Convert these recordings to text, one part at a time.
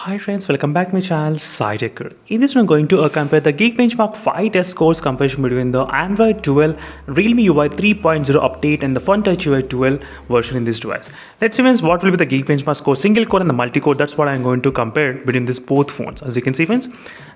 Hi friends, welcome back to my channel SciTech. In this one I'm going to compare the Geekbenchmark 5 test scores comparison between the Android 12 Realme UI 3.0 update and the FunTouch UI 12 version in this device. Let's see friends what will be the Geekbenchmark score single core and the multi-core. That's what I'm going to compare between these both phones, as you can see friends.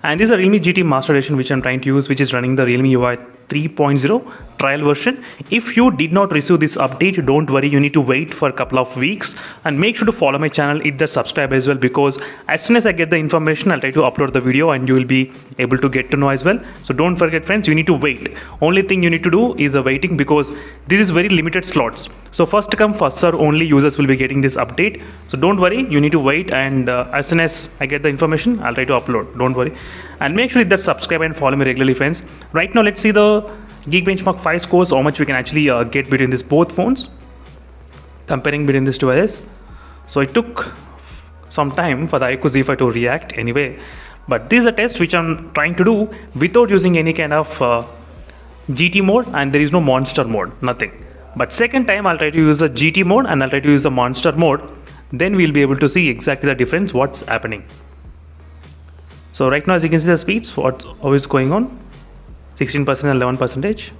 And this is a Realme GT Master Edition which I'm trying to use, which is running the Realme UI 3.0 trial version. If you did not receive this update, don't worry, you need to wait for a couple of weeks and make sure to follow my channel, hit the subscribe as well, because as soon as I get the information I'll try to upload the video and you will be able to get to know as well. So don't forget friends, you need to wait. Only thing you need to do is the waiting, because this is very limited slots. So first come first serve only users will be getting this update. So don't worry, you need to wait, and as soon as I get the information I'll try to upload. Don't worry, and make sure you hit that subscribe and follow me regularly friends. Right now let's see the Geekbenchmark 5 scores, how much we can actually get between these both phones, comparing between these devices. So it took some time for the iQOO Z5 to react anyway, but this is a test which I'm trying to do without using any kind of GT mode, and there is no monster mode, nothing. But second time I'll try to use the GT mode and I'll try to use the monster mode, then we'll be able to see exactly the difference, what's happening. So right now as you can see the speeds, how is going on, 16% and 11%.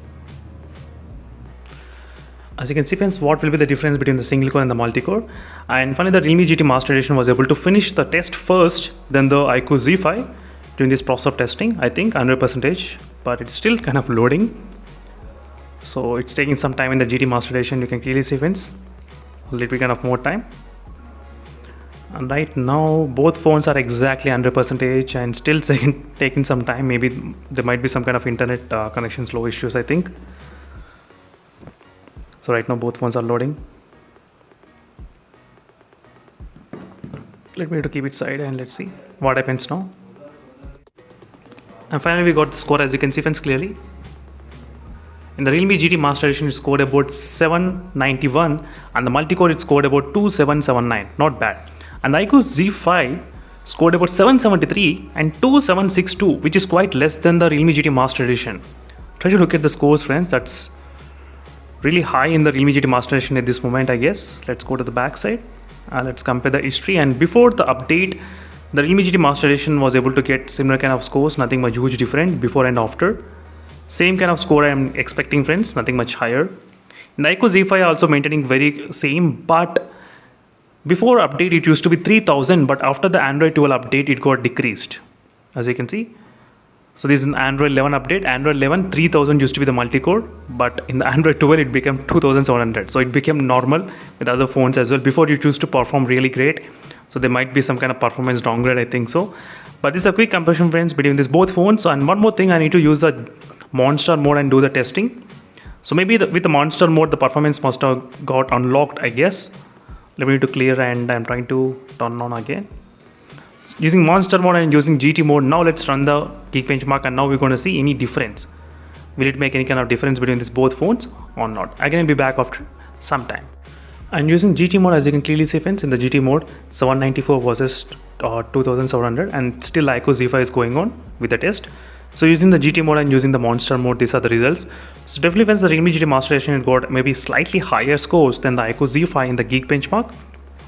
As you can see friends, what will be the difference between the single core and the multi-core. And finally the Realme GT Master Edition was able to finish the test first than the iQOO Z5 during this process of testing, I think 100%, but it's still kind of loading. So it's taking some time in the GT Master Edition, you can clearly see friends, a little bit kind of more time. And right now both phones are exactly 100% and still taking some time. Maybe there might be some kind of internet connection slow issues, I think. So right now both phones are loading. Let me to keep it side and let's see what happens now. And finally we got the score, as you can see friends clearly. In the Realme GT Master Edition it scored about 791 and the multi-core it scored about 2779, not bad. And the iQOO Z5 scored about 773 and 2762, which is quite less than the Realme GT Master Edition. Try to look at the scores friends, that's really high in the Realme GT Master Edition at this moment, I guess. Let's go to the back side and let's compare the history. And before the update, the Realme GT Master Edition was able to get similar kind of scores, nothing much huge different before and after. Same kind of score I am expecting friends, nothing much higher. In the iQOO Z5 also maintaining very same, but before update it used to be 3000, but after the Android 12 update it got decreased, as you can see. So this is an Android 11 update. Android 11 3000 used to be the multi-core, but in the Android 12 it became 2700. So it became normal with other phones as well. Before it used to perform really great, so there might be some kind of performance downgrade, I think so. But this is a quick comparison friends between these both phones. And one more thing, I need to use the monster mode and do the testing. So maybe with the monster mode the performance must have got unlocked, I guess. Let me to clear and I'm trying to turn on again. Using monster mode and using GT mode, now let's run the Geekbenchmark and now we're going to see any difference. Will it make any kind of difference between these both phones or not? Again I'll be back after some time. And using GT mode, as you can clearly see friends, in the GT mode 794 versus 2700, and still iQOO Z5 is going on with the test. So using the GT mode and using the monster mode, these are the results. So definitely friends, the Realme GT Master Edition it got maybe slightly higher scores than the iQOO Z5 in the Geekbenchmark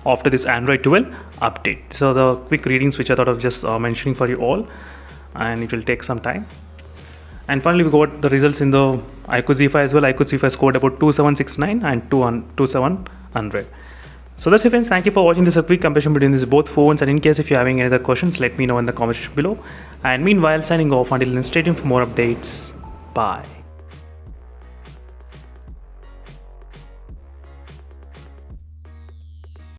after this Android 12 update. So the quick readings which I thought of just mentioning for you all, and it will take some time. And finally we got the results in the iQOO Z5 as well. iQOO Z5 scored about 2769 and 2700. So that's it friends, thank you for watching this quick comparison between these both phones, and in case if you are having any other questions, let me know in the comment section below. And meanwhile, signing off until then, stay tuned for more updates. Bye.